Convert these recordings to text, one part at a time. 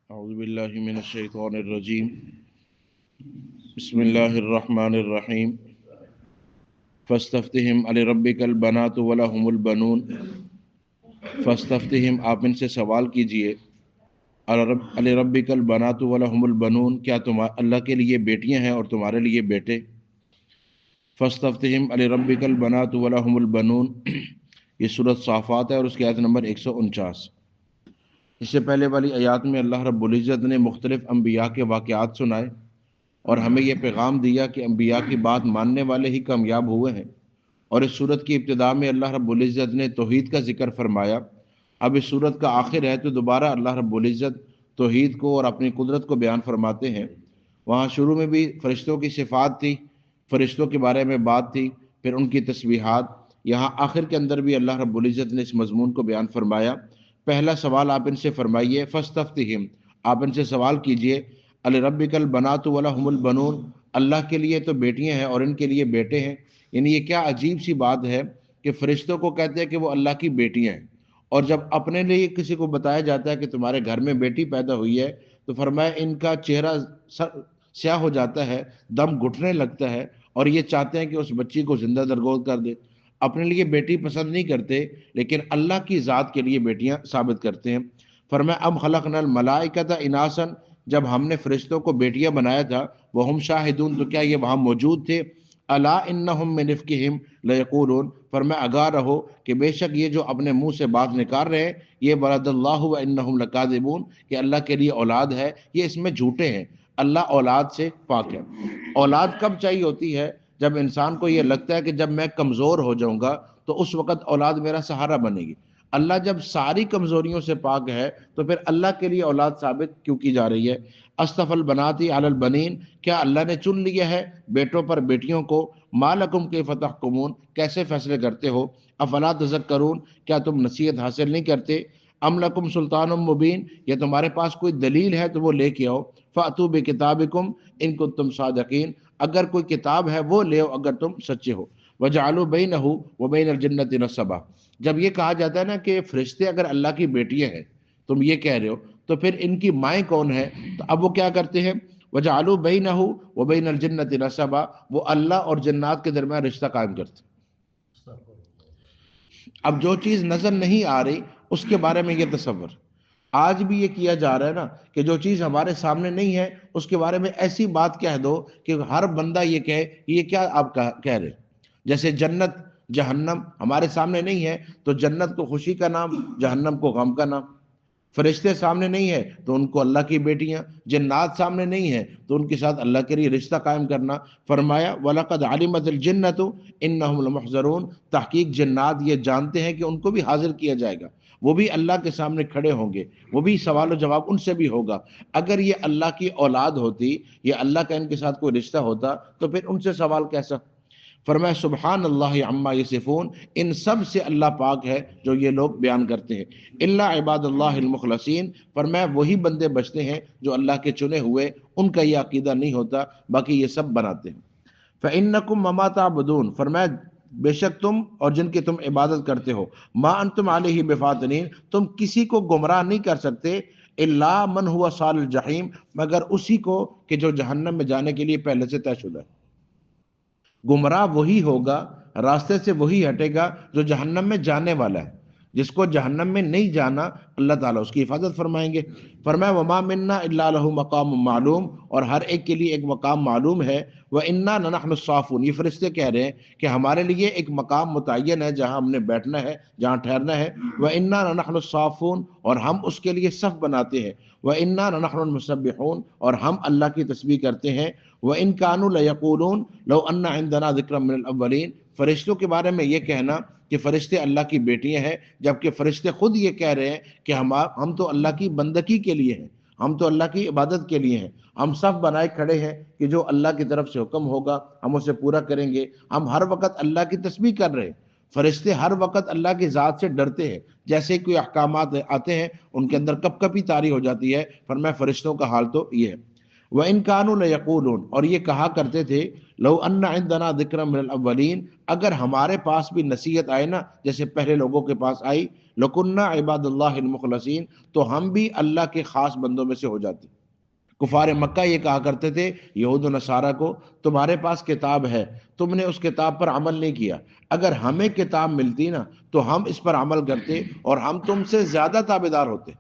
اعوذ باللہ من الشیطان الرجیم بسم اللہ الرحمن الرحیم فاستفتہم لربک البنات ولہم البنون فاستفتہم آپ ان سے سوال کیجئے لربک البنات ولہم البنون کیا اللہ کے لیے بیٹیاں ہیں اور تمہارے لیے بیٹے فاستفتہم لربک البنات ولہم البنون یہ سورۃ صافات ہے اور اس کی آیت نمبر 149۔ اس سے پہلے والی آیات میں اللہ رب العزت نے مختلف انبیاء کے واقعات سنائے اور ہمیں یہ پیغام دیا کہ انبیاء کی بات ماننے والے ہی کامیاب ہوئے ہیں، اور اس سورت کی ابتدا میں اللہ رب العزت نے توحید کا ذکر فرمایا۔ اب اس سورت کا آخر ہے تو دوبارہ اللہ رب العزت توحید کو اور اپنی قدرت کو بیان فرماتے ہیں۔ وہاں شروع میں بھی فرشتوں کی صفات تھی، فرشتوں کے بارے میں بات تھی، پھر ان کی تسبیحات۔ یہاں آخر کے اندر بھی اللہ رب العزت نے اس مضمون کو بیان فرمایا۔ پہلا سوال آپ ان سے فرمائیے، فاستفتہم، آپ ان سے سوال کیجئے، لربک البنات ولہم البنون، اللہ کے لیے تو بیٹیاں ہیں اور ان کے لیے بیٹے ہیں۔ یعنی یہ کیا عجیب سی بات ہے کہ فرشتوں کو کہتے ہیں کہ وہ اللہ کی بیٹیاں ہیں، اور جب اپنے لیے کسی کو بتایا جاتا ہے کہ تمہارے گھر میں بیٹی پیدا ہوئی ہے تو فرمایا ان کا چہرہ سیاہ ہو جاتا ہے، دم گھٹنے لگتا ہے، اور یہ چاہتے ہیں کہ اس بچی کو زندہ درگور کر دے۔ اپنے لیے بیٹی پسند نہیں کرتے، لیکن اللہ کی ذات کے لیے بیٹیاں ثابت کرتے ہیں۔ فرمایا ام خلقنا الملائکۃ اناسا، جب ہم نے فرشتوں کو بیٹیاں بنایا تھا، وہم شاہدون، تو کیا یہ وہاں موجود تھے؟ الا انہم من افکہم لیقولون، فرمایا آگاہ رہو کہ بے شک یہ جو اپنے منہ سے بات نکال رہے ہیں، یہ ولد اللہ و انہم لکاذبون، کہ اللہ کے لیے اولاد ہے، یہ اس میں جھوٹے ہیں۔ اللہ اولاد سے پاک ہے۔ اولاد کب چاہیے ہوتی ہے؟ جب انسان کو یہ لگتا ہے کہ جب میں کمزور ہو جاؤں گا تو اس وقت اولاد میرا سہارا بنے گی۔ اللہ جب ساری کمزوریوں سے پاک ہے تو پھر اللہ کے لیے اولاد ثابت کیوں کی جا رہی ہے؟ اصطفى البنات علی البنین، کیا اللہ نے چن لیا ہے بیٹوں پر بیٹیوں کو؟ ما لکم کیف تحکمون، کیسے فیصلے کرتے ہو؟ افلا تذکرون، کیا تم نصیحت حاصل نہیں کرتے؟ ام لکم سلطان مبین، یا تمہارے پاس کوئی دلیل ہے تو وہ لے کے آؤ۔ فاتوا بکتابکم ان کنتم صادقین، اگر کوئی کتاب ہے وہ لے آؤ اگر تم سچے ہو۔ وجعلوا بینہ وبین الجنۃ نسبا، جب یہ کہا جاتا ہے نا کہ فرشتے اگر اللہ کی بیٹیاں ہیں، تم یہ کہہ رہے ہو، تو پھر ان کی مائیں کون ہے؟ تو اب وہ کیا کرتے ہیں؟ وجعلوا بینہ وبین الجنۃ نسبا، وہ اللہ اور جنات کے درمیان رشتہ قائم کرتے ہیں۔ اب جو چیز نظر نہیں آ رہی اس کے بارے میں یہ تصور، آج بھی یہ کیا جا رہا ہے نا کہ جو چیز ہمارے سامنے نہیں ہے اس کے بارے میں ایسی بات کہہ دو کہ ہر بندہ یہ کہے یہ کیا آپ کہہ رہے۔ جیسے جنت جہنم ہمارے سامنے نہیں ہے تو جنت کو خوشی کا نام، جہنم کو غم کا نام۔ فرشتے سامنے نہیں ہے تو ان کو اللہ کی بیٹیاں، جنات سامنے نہیں ہے تو ان کے ساتھ اللہ کے لیے رشتہ قائم کرنا۔ فرمایا وَلَقَدْ عَلِمَتِ الْجِنَّةُ إِنَّهُمْ لَمُحْضَرُونَ، تحقیق جنات یہ جانتے ہیں کہ ان کو بھی حاضر کیا جائے گا، وہ بھی اللہ کے سامنے کھڑے ہوں گے، وہ بھی سوال و جواب ان سے بھی ہوگا۔ اگر یہ اللہ کی اولاد ہوتی یا اللہ کا ان کے ساتھ کوئی رشتہ ہوتا تو پھر ان سے سوال کیسا؟ فرمایا سبحان اللہ عما یصفون، ان سب سے اللہ پاک ہے جو یہ لوگ بیان کرتے ہیں۔ الا عباد اللہ المخلصین، فرمایا وہی بندے بچتے ہیں جو اللہ کے چنے ہوئے، ان کا یہ عقیدہ نہیں ہوتا، باقی یہ سب بناتے ہیں۔ فإنکم وما تعبدون، فرمایا بے شک تم اور جن کی تم عبادت کرتے ہو، ما انتم علیہ بفاتنین، تم کسی کو گمراہ نہیں کر سکتے، الا من هو صال الجحیم، مگر اسی کو کہ جو جہنم میں جانے کے لیے پہلے سے طے شدہ ہے۔ گمراہ وہی ہوگا، راستے سے وہی ہٹے گا جو جہنم میں جانے والا ہے۔ جس کو جہنم میں نہیں جانا اللہ تعالیٰ اس کی حفاظت فرمائیں گے۔ فرمایا وما منا الا له مقام معلوم، اور ہر ایک کے لیے ایک مقام معلوم ہے۔ وَإِنَّا لَنَحْنُ الصَّافُونَ، یہ فرشتے کہہ رہے ہیں کہ ہمارے لیے ایک مقام متعین ہے جہاں ہم نے بیٹھنا ہے، جہاں ٹھہرنا ہے۔ وَإِنَّا لَنَحْنُ الصَّافُونَ، اور ہم اس کے لیے صف بناتے ہیں۔ وَإِنَّا لَنَحْنُ الْمُسَبِّحُونَ، اور ہم اللہ کی تسبیح کرتے ہیں۔ وَإِن كَانُوا لَيَقُولُونَ لَوْ أَنَّ عِندَنَا ذِكْرًا مِّنَ الْأَوَّلِينَ، فرشتوں کے بارے میں یہ کہنا کہ فرشتے اللہ کی بیٹیاں ہیں، جبکہ فرشتے خود یہ کہہ رہے ہیں کہ ہم تو اللہ کی بندگی کے لیے ہیں، ہم تو اللہ کی عبادت کے لیے ہیں، ہم صف بنائے کھڑے ہیں کہ جو اللہ کی طرف سے حکم ہوگا ہم اسے پورا کریں گے۔ ہم ہر وقت اللہ کی تسبیح کر رہے ہیں۔ فرشتے ہر وقت اللہ کی ذات سے ڈرتے ہیں، جیسے کوئی احکامات آتے ہیں ان کے اندر کپ کپی طاری ہو جاتی ہے۔ فرمایا فرشتوں کا حال تو یہ ہے۔ وَإِن كَانُوا لَيَقُولُونَ، اور یہ کہا کرتے تھے، لو ان عندنا ذکر من الاولین، اگر ہمارے پاس بھی نصیحت آئے نا جیسے پہلے لوگوں کے پاس آئی، لَكُنَّا عباد اللہ المخلصین، تو ہم بھی اللہ کے خاص بندوں میں سے ہو جاتے۔ کفار مکہ یہ کہا کرتے تھے یہود و نصارہ کو، تمہارے پاس کتاب ہے، تم نے اس کتاب پر عمل نہیں کیا، اگر ہمیں کتاب ملتی نا تو ہم اس پر عمل کرتے اور ہم تم سے زیادہ تابعدار ہوتے،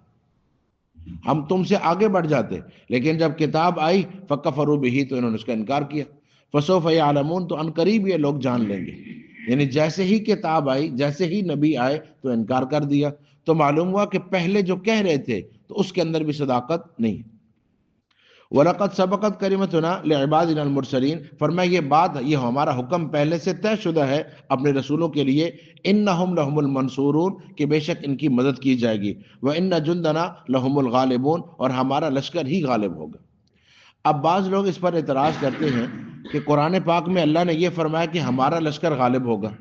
ہم تم سے آگے بڑھ جاتے، لیکن جب کتاب آئی فکفروا بہ، تو انہوں نے اس کا انکار کیا۔ فسوف یعلمون، تو ان قریب یہ لوگ جان لیں گے، یعنی جیسے ہی کتاب آئی، جیسے ہی نبی آئے تو انکار کر دیا، تو معلوم ہوا کہ پہلے جو کہہ رہے تھے تو اس کے اندر بھی صداقت نہیں۔ وَلَقَدْ سَبَقَتْ كَلِمَتُنَا لِعِبَادِنَا الْمُرْسَلِينَ، فرمایا یہ بات، یہ ہمارا حکم پہلے سے طے شدہ ہے اپنے رسولوں کے لیے، اِنَّهُمْ لَهُمُ الْمَنْصُورُونَ، کہ بے شک ان کی مدد کی جائے گی، وَإِنَّ جُنْدَنَا لَهُمُ الْغَالِبُونَ، اور ہمارا لشکر ہی غالب ہوگا۔ اب بعض لوگ اس پر اعتراض کرتے ہیں کہ قرآن پاک میں اللہ نے یہ فرمایا کہ ہمارا لشکر غالب ہوگا،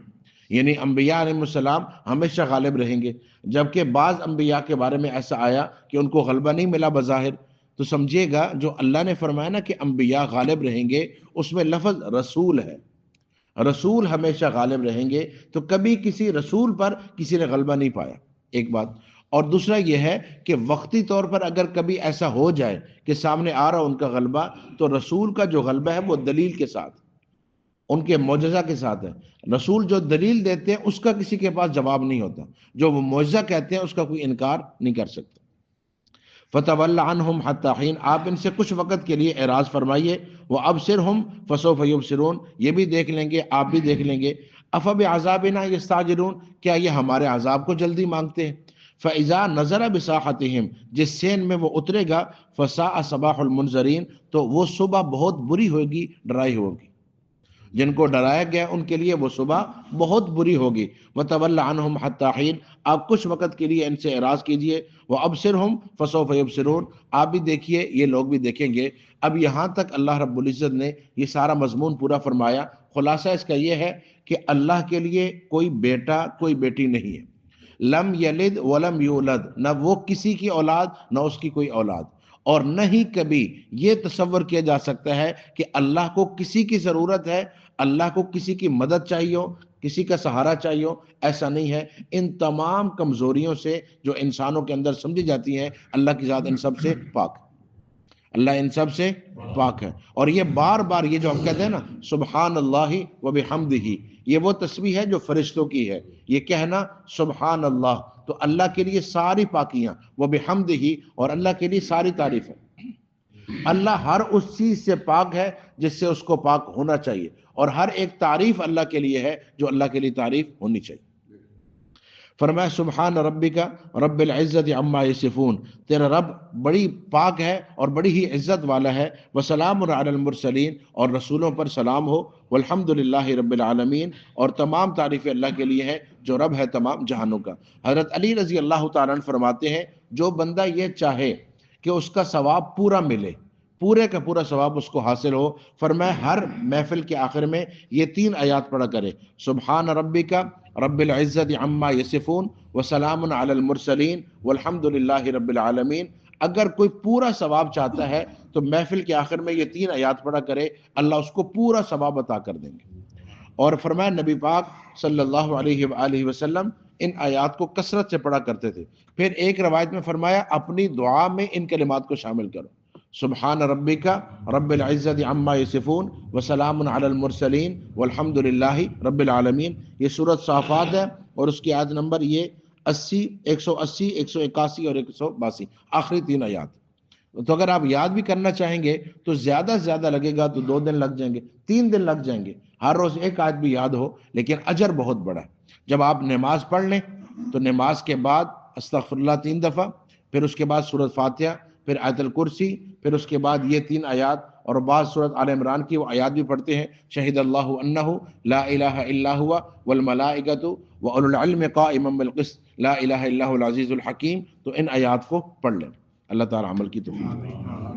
یعنی انبیاء علیہ السلام ہمیشہ غالب رہیں گے، جبکہ بعض انبیاء کے بارے میں ایسا آیا کہ ان کو غلبہ نہیں ملا بظاہر، تو سمجھیے گا جو اللہ نے فرمایا نا کہ انبیاء غالب رہیں گے، اس میں لفظ رسول ہے، رسول ہمیشہ غالب رہیں گے، تو کبھی کسی رسول پر کسی نے غلبہ نہیں پایا، ایک بات۔ اور دوسرا یہ ہے کہ وقتی طور پر اگر کبھی ایسا ہو جائے کہ سامنے آ رہا ان کا غلبہ، تو رسول کا جو غلبہ ہے وہ دلیل کے ساتھ، ان کے معجزہ کے ساتھ ہے۔ رسول جو دلیل دیتے ہیں اس کا کسی کے پاس جواب نہیں ہوتا، جو وہ معجزہ کہتے ہیں اس کا کوئی انکار نہیں کر سکتا۔ فَتَوَلَّ عَنْهُمْ حَتَّىٰ حِينٍ، آپ ان سے کچھ وقت کے لیے اعراض فرمائیے، وَأَبْصِرْهُمْ فَسَوْفَ يُبْصِرُونَ، یہ بھی دیکھ لیں گے، آپ بھی دیکھ لیں گے۔ أَفَبِعَذَابِنَا يَسْتَعْجِلُونَ، کیا یہ ہمارے عذاب کو جلدی مانگتے ہیں؟ فَإِذَا نَزَلَ بِسَاحَتِهِمْ، جس سین میں وہ اترے گا، فَسَاءَ صَبَاحُ الْمُنذَرِينَ، تو وہ صبح بہت بری ہوگی، ڈرائی ہوگی، جن کو ڈرایا گیا ان کے لیے وہ صبح بہت بری ہوگی۔ وَتَوَلَّ عَنْهُمْ حَتَّىٰ حِينٍ، آپ کچھ وقت کے لیے ان سے اعراض کیجئے۔ وَأَبْصِرْهُمْ فَسَوْفَ يُبْصِرُونَ، آپ بھی دیکھیے، یہ لوگ بھی دیکھیں گے۔ اب یہاں تک اللہ رب العزت نے یہ سارا مضمون پورا فرمایا۔ خلاصہ اس کا یہ ہے کہ اللہ کے لیے کوئی بیٹا کوئی بیٹی نہیں ہے، لم یلد ولم یولد، نہ وہ کسی کی اولاد نہ اس کی کوئی اولاد، اور نہ ہی کبھی یہ تصور کیا جا سکتا ہے کہ اللہ کو کسی کی ضرورت ہے، اللہ کو کسی کی مدد چاہیے ہو، کسی کا سہارا چاہیے ہو، ایسا نہیں ہے۔ ان تمام کمزوریوں سے جو انسانوں کے اندر سمجھی جاتی ہیں، اللہ کی ذات ان سب سے پاک ہے، اللہ ان سب سے پاک ہے۔ اور یہ بار بار یہ جو ہم کہتے ہیں نا سبحان اللہ و بحمدہ، یہ وہ تسبیح ہے جو فرشتوں کی ہے، یہ کہنا سبحان اللہ، تو اللہ کے لیے ساری پاکیاں، و بحمدہ، اور اللہ کے لیے ساری تعریف ہے۔ اللہ ہر اس چیز سے پاک ہے جس سے اس کو پاک ہونا چاہیے، اور ہر ایک تعریف اللہ کے لیے ہے جو اللہ کے لیے تعریف ہونی چاہیے۔ فرمایا سبحان ربک رب العزت عما یصفون، تیرا رب بڑی پاک ہے اور بڑی ہی عزت والا ہے۔ وسلام علی المرسلین، اور رسولوں پر سلام ہو۔ والحمد للہ رب العالمین، اور تمام تعریفیں اللہ کے لیے ہیں جو رب ہے تمام جہانوں کا۔ حضرت علی رضی اللہ تعالیٰ عنہ فرماتے ہیں جو بندہ یہ چاہے کہ اس کا ثواب پورا ملے، پورے کا پورا ثواب اس کو حاصل ہو، فرمایا ہر محفل کے آخر میں یہ 3 آیات پڑھا کرے، سبحان ربک رب العزت عما یصفون وسلام علی المرسلین والحمد للہ رب العالمین۔ اگر کوئی پورا ثواب چاہتا ہے تو محفل کے آخر میں یہ 3 آیات پڑھا کرے، اللہ اس کو پورا ثواب عطا کر دیں گے۔ اور فرمایا نبی پاک صلی اللہ علیہ وآلہ وسلم ان آیات کو کثرت سے پڑھا کرتے تھے۔ پھر ایک روایت میں فرمایا اپنی دعا میں ان کلمات کو شامل کرو، سبحان ربک رب العزت عما یصفون وسلام علی المرسلین والحمد للہ رب العالمین۔ یہ سورۃ صافات ہے اور اس کی آیت نمبر یہ 80، 180، 181 اور 182، آخری 3 آیات۔ تو اگر آپ یاد بھی کرنا چاہیں گے تو زیادہ سے زیادہ لگے گا تو 2 دن لگ جائیں گے، 3 دن لگ جائیں گے، ہر روز ایک آیت بھی یاد ہو، لیکن اجر بہت بڑا ہے۔ جب آپ نماز پڑھ لیں تو نماز کے بعد استغفر اللہ 3 دفعہ، پھر اس کے بعد سورۃ فاتحہ، پھر آیت الکرسی، پھر اس کے بعد یہ 3 آیات، اور بعض سورۃ آل عمران کی وہ آیات بھی پڑھتے ہیں، شہید اللہ انہ لا الہ الا ہوا والملائکۃ واولو العلم قائما بالقسط لا الہ الا هو العزیز الحکیم۔ تو ان آیات کو پڑھ لیں، اللہ تعالی عمل کی توفیق دے۔